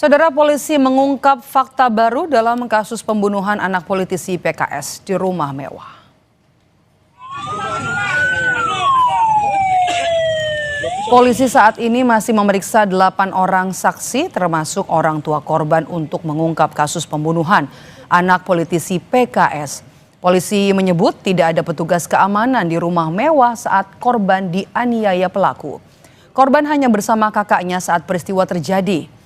Saudara, polisi mengungkap fakta baru dalam kasus pembunuhan anak politisi PKS di rumah mewah. Polisi saat ini masih memeriksa 8 orang saksi termasuk orang tua korban untuk mengungkap kasus pembunuhan anak politisi PKS. Polisi menyebut tidak ada petugas keamanan di rumah mewah saat korban dianiaya pelaku. Korban hanya bersama kakaknya saat peristiwa terjadi.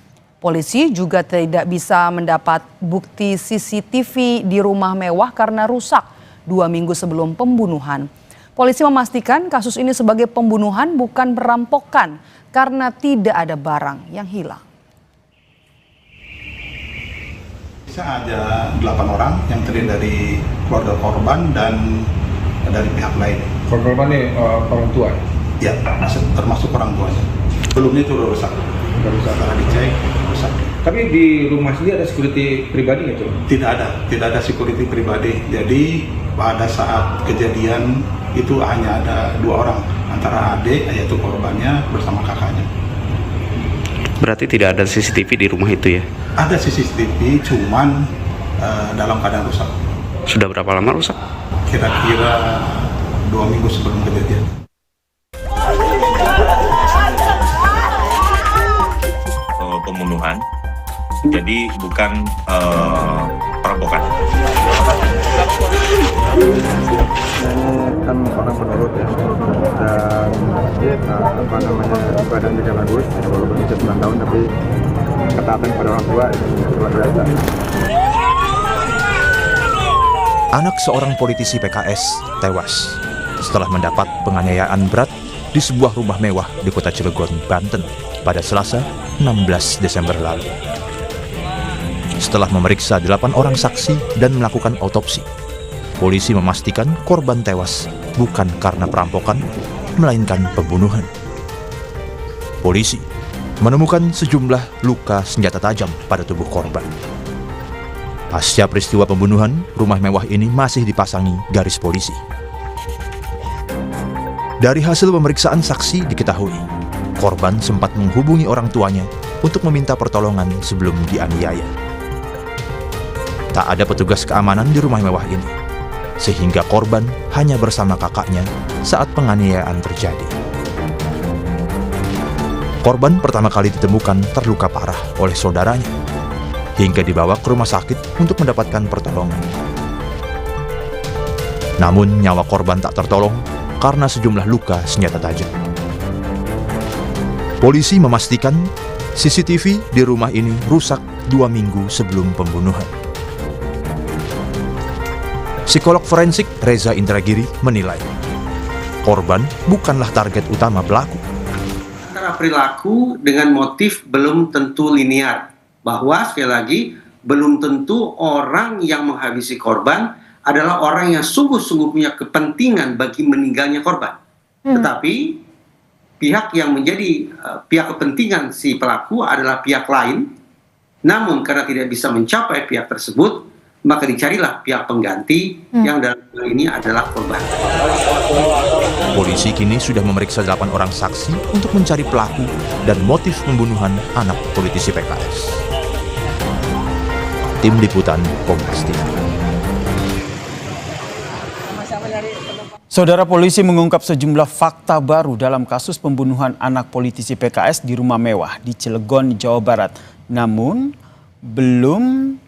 Polisi juga tidak bisa mendapat bukti CCTV di rumah mewah karena rusak 2 minggu sebelum pembunuhan. Polisi memastikan kasus ini sebagai pembunuhan bukan perampokan karena tidak ada barang yang hilang. Bisa ada 8 orang yang terdiri dari keluarga korban dan dari pihak lain. Korban ini orang tua? Ya, termasuk orang tuanya. Sebelumnya itu udah rusak. Setelah dicek, rusak. Tapi di rumah sendiri ada security pribadi nggak tuh? Tidak ada security pribadi. Jadi pada saat kejadian itu hanya ada 2 orang, antara adik yaitu korbannya bersama kakaknya. Berarti tidak ada CCTV di rumah itu ya? Ada CCTV, cuman dalam keadaan rusak. Sudah berapa lama rusak? Kira-kira 2 minggu sebelum kejadian. Pembunuhan, jadi bukan perampokan. Kan orang penurut ya, dan badan juga bagus, walaupun usia 9 tahun tapi ketaatan pada orang tua itu luar biasa. Anak seorang politisi PKS tewas setelah mendapat penganiayaan berat di sebuah rumah mewah di kota Cilegon, Banten pada Selasa 16 Desember lalu. Setelah memeriksa 8 orang saksi dan melakukan otopsi, polisi memastikan korban tewas bukan karena perampokan, melainkan pembunuhan. Polisi menemukan sejumlah luka senjata tajam pada tubuh korban. Pasca peristiwa pembunuhan, rumah mewah ini masih dipasangi garis polisi. Dari hasil pemeriksaan saksi diketahui, korban sempat menghubungi orang tuanya untuk meminta pertolongan sebelum dianiaya. Tak ada petugas keamanan di rumah mewah ini, sehingga korban hanya bersama kakaknya saat penganiayaan terjadi. Korban pertama kali ditemukan terluka parah oleh saudaranya, hingga dibawa ke rumah sakit untuk mendapatkan pertolongan. Namun nyawa korban tak tertolong karena sejumlah luka senjata tajam. Polisi memastikan CCTV di rumah ini rusak 2 minggu sebelum pembunuhan. Psikolog forensik Reza Indragiri menilai, korban bukanlah target utama pelaku. Antara perilaku dengan motif belum tentu linear, bahwa sekali lagi belum tentu orang yang menghabisi korban adalah orang yang sungguh-sungguh punya kepentingan bagi meninggalnya korban. Tetapi pihak yang menjadi pihak kepentingan si pelaku adalah pihak lain, namun karena tidak bisa mencapai pihak tersebut, maka dicarilah pihak pengganti yang dalam hal ini adalah korban. Polisi kini sudah memeriksa 8 orang saksi untuk mencari pelaku dan motif pembunuhan anak politisi PKS. Tim Liputan Kompas TV. Saudara, polisi mengungkap sejumlah fakta baru dalam kasus pembunuhan anak politisi PKS di rumah mewah di Cilegon, Jawa Barat. Namun, belum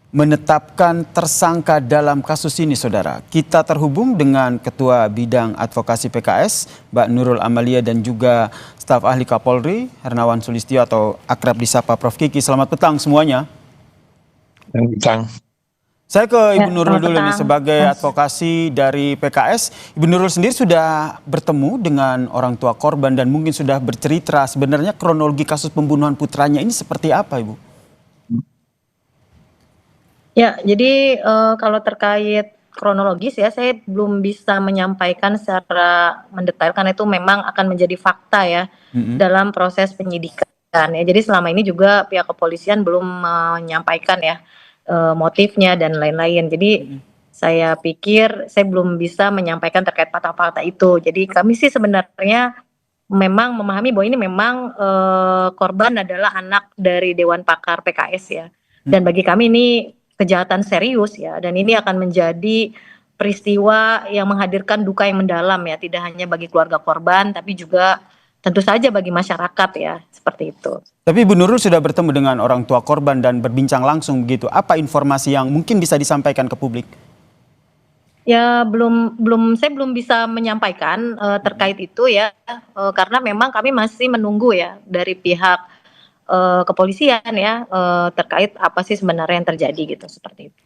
menetapkan tersangka dalam kasus ini, saudara. Kita terhubung dengan Ketua Bidang Advokasi PKS, Mbak Nurul Amalia, dan juga staf ahli Kapolri, Hernawan Sulistyo atau akrab disapa Prof. Kiki. Selamat petang semuanya. Selamat petang. Saya ke Ibu Nurul dulu nih sebagai advokasi dari PKS. Ibu Nurul sendiri sudah bertemu dengan orang tua korban dan mungkin sudah bercerita sebenarnya kronologi kasus pembunuhan putranya ini seperti apa, Ibu? Ya, jadi kalau terkait kronologis ya, saya belum bisa menyampaikan secara mendetail karena itu memang akan menjadi fakta ya dalam proses penyidikan ya. Jadi selama ini juga pihak kepolisian belum menyampaikan ya motifnya dan lain-lain. Jadi saya pikir saya belum bisa menyampaikan terkait fakta-fakta itu. Jadi kami sih sebenarnya memang memahami bahwa ini memang korban adalah anak dari Dewan Pakar PKS ya. Dan bagi kami ini kejahatan serius ya, dan ini akan menjadi peristiwa yang menghadirkan duka yang mendalam ya, tidak hanya bagi keluarga korban tapi juga tentu saja bagi masyarakat ya, seperti itu. Tapi Bu Nurul sudah bertemu dengan orang tua korban dan berbincang langsung begitu. Apa informasi yang mungkin bisa disampaikan ke publik? Ya saya belum bisa menyampaikan terkait itu ya, karena memang kami masih menunggu ya dari pihak kepolisian ya terkait apa sih sebenarnya yang terjadi gitu, seperti itu.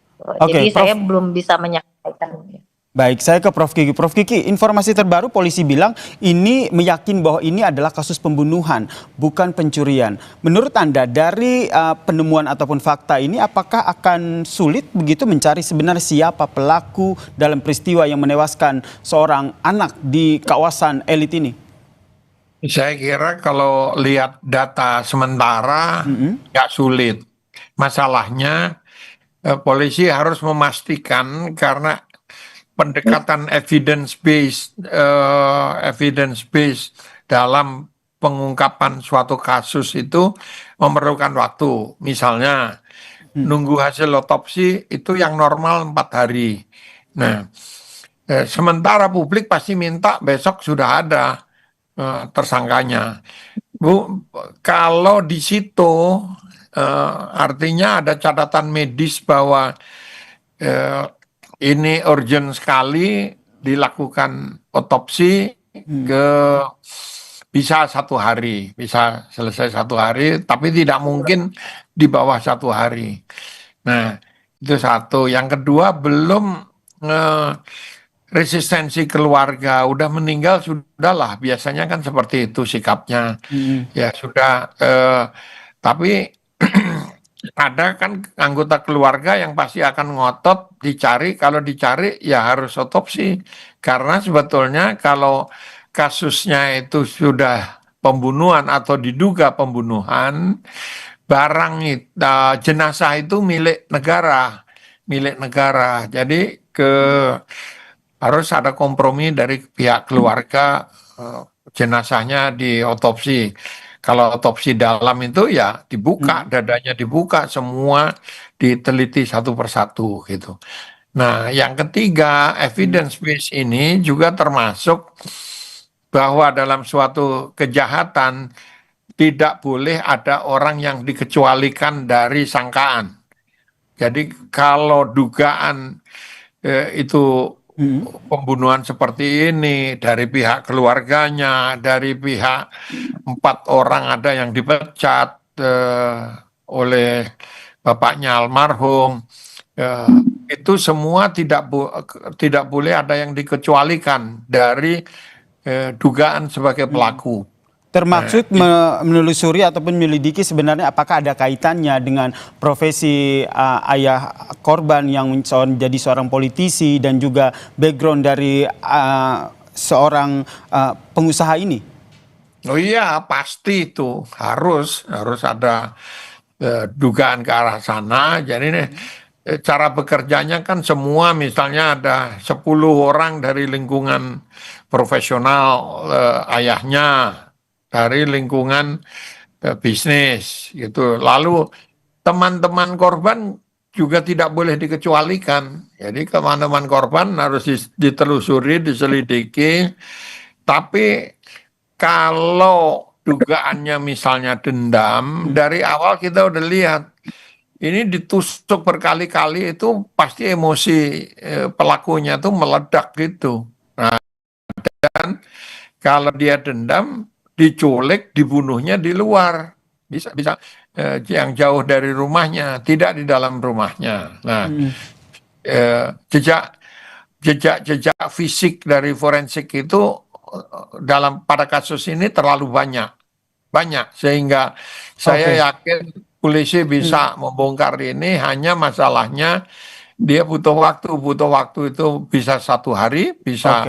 Jadi Prof, saya belum bisa menyampaikan. baik, saya ke Prof Kiki. Prof Kiki, informasi terbaru polisi bilang ini meyakin bahwa ini adalah kasus pembunuhan, bukan pencurian. Menurut Anda dari penemuan ataupun fakta ini, apakah akan sulit begitu mencari sebenarnya siapa pelaku dalam peristiwa yang menewaskan seorang anak di kawasan elit ini? Saya kira kalau lihat data sementara nggak sulit. Masalahnya polisi harus memastikan karena pendekatan evidence based dalam pengungkapan suatu kasus itu memerlukan waktu. Misalnya nunggu hasil otopsi itu yang normal 4 hari. Nah, sementara publik pasti minta besok sudah ada tersangkanya. Bu, kalau di situ artinya ada catatan medis bahwa ini urgent sekali dilakukan otopsi bisa 1 hari, bisa selesai 1 hari, tapi tidak mungkin di bawah 1 hari. Nah, itu satu. Yang kedua, belum resistensi keluarga, udah meninggal sudahlah, biasanya kan seperti itu sikapnya. Ya sudah, tapi ada kan anggota keluarga yang pasti akan ngotot dicari, kalau dicari ya harus otopsi. Karena sebetulnya kalau kasusnya itu sudah pembunuhan atau diduga pembunuhan, barang jenazah itu milik negara. Jadi harus ada kompromi dari pihak keluarga, jenazahnya diotopsi. Kalau otopsi dalam itu ya dibuka, dadanya dibuka, semua diteliti satu persatu gitu. Nah, yang ketiga, evidence base ini juga termasuk bahwa dalam suatu kejahatan tidak boleh ada orang yang dikecualikan dari sangkaan. Jadi kalau dugaan itu pembunuhan seperti ini dari pihak keluarganya, dari pihak 4 orang ada yang dipecat oleh bapaknya almarhum, itu semua tidak boleh ada yang dikecualikan dari dugaan sebagai pelaku. Termaksud menelusuri ataupun menyelidiki sebenarnya apakah ada kaitannya dengan profesi ayah korban yang menjadi seorang politisi dan juga background dari seorang pengusaha ini? Oh iya, pasti itu harus ada dugaan ke arah sana. Jadi cara bekerjanya kan semua, misalnya ada 10 orang dari lingkungan profesional ayahnya, dari lingkungan bisnis gitu. Lalu teman-teman korban juga tidak boleh dikecualikan. Jadi teman-teman korban harus ditelusuri, diselidiki. Tapi kalau dugaannya misalnya dendam, dari awal kita udah lihat ini ditusuk berkali-kali, itu pasti emosi pelakunya tuh meledak gitu. Nah, dan kalau dia dendam, diculik, dibunuhnya di luar, bisa yang jauh dari rumahnya, tidak di dalam rumahnya. Nah, jejak fisik dari forensik itu pada kasus ini terlalu banyak sehingga saya yakin polisi bisa membongkar ini. Hanya masalahnya dia butuh waktu itu bisa 1 hari, bisa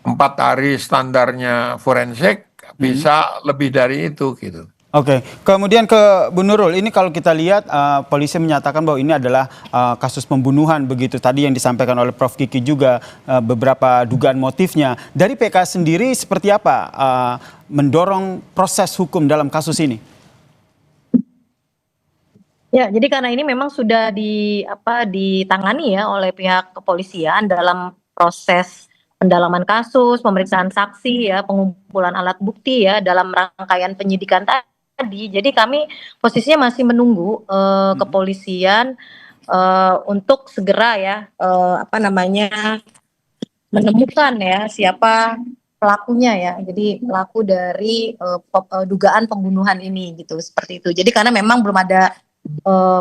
4 hari standarnya forensik, bisa lebih dari itu gitu. Oke, kemudian ke Bu Nurul, ini kalau kita lihat polisi menyatakan bahwa ini adalah kasus pembunuhan begitu. Tadi yang disampaikan oleh Prof. Kiki juga beberapa dugaan motifnya. Dari PKS sendiri seperti apa mendorong proses hukum dalam kasus ini? Ya, jadi karena ini memang sudah ditangani ya oleh pihak kepolisian dalam proses pendalaman kasus, pemeriksaan saksi ya, pengumpulan alat bukti ya dalam rangkaian penyidikan tadi. Jadi kami posisinya masih menunggu kepolisian untuk segera ya menemukan ya siapa pelakunya ya. Jadi pelaku dari dugaan pembunuhan ini gitu, seperti itu. Jadi karena memang belum ada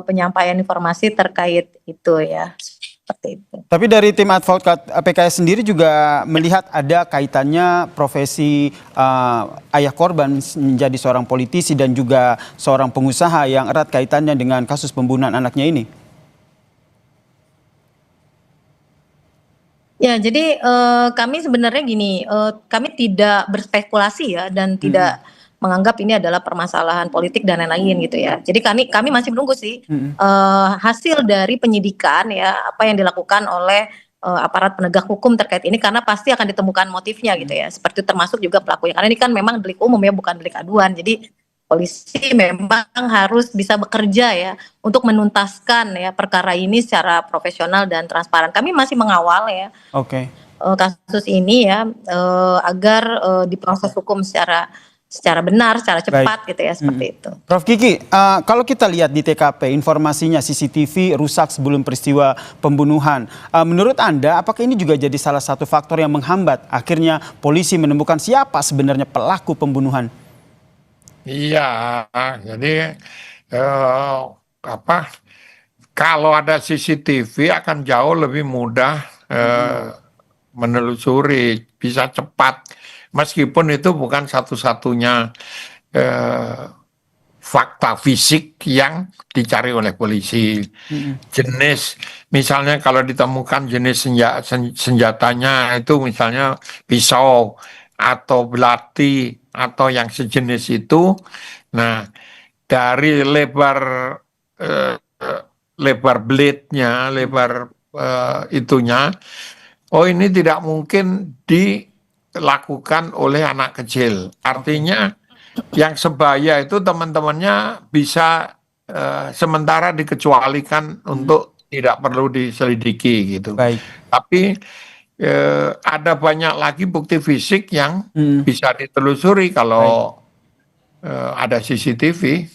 penyampaian informasi terkait itu ya. Seperti itu. Tapi dari tim advokat PKS sendiri juga melihat ada kaitannya profesi ayah korban menjadi seorang politisi dan juga seorang pengusaha yang erat kaitannya dengan kasus pembunuhan anaknya ini. Ya, jadi kami sebenarnya gini, kami tidak berspekulasi ya dan tidak menganggap ini adalah permasalahan politik dan lain-lain gitu ya. Jadi kami masih menunggu sih hasil dari penyidikan ya apa yang dilakukan oleh aparat penegak hukum terkait ini, karena pasti akan ditemukan motifnya gitu ya. Seperti termasuk juga pelakunya, karena ini kan memang delik umum ya, bukan delik aduan. Jadi polisi memang harus bisa bekerja ya untuk menuntaskan ya perkara ini secara profesional dan transparan. Kami masih mengawal ya kasus ini ya agar diproses hukum secara benar, secara cepat gitu ya, seperti itu. Prof. Kiki, kalau kita lihat di TKP informasinya CCTV rusak sebelum peristiwa pembunuhan. Menurut Anda, apakah ini juga jadi salah satu faktor yang menghambat akhirnya polisi menemukan siapa sebenarnya pelaku pembunuhan? Iya, jadi kalau ada CCTV akan jauh lebih mudah menelusuri, bisa cepat. Meskipun itu bukan satu-satunya fakta fisik yang dicari oleh polisi. Jenis, misalnya kalau ditemukan jenis senjatanya itu misalnya pisau atau belati atau yang sejenis itu. Nah, dari lebar blade-nya, lebar itunya, oh ini tidak mungkin dilakukan oleh anak kecil. Artinya yang sebaya itu teman-temannya bisa sementara dikecualikan untuk tidak perlu diselidiki gitu. Tapi ada banyak lagi bukti fisik yang bisa ditelusuri kalau ada CCTV.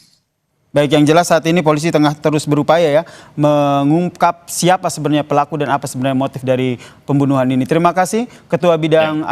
Baik, yang jelas saat ini polisi tengah terus berupaya ya mengungkap siapa sebenarnya pelaku dan apa sebenarnya motif dari pembunuhan ini. Terima kasih Ketua Bidang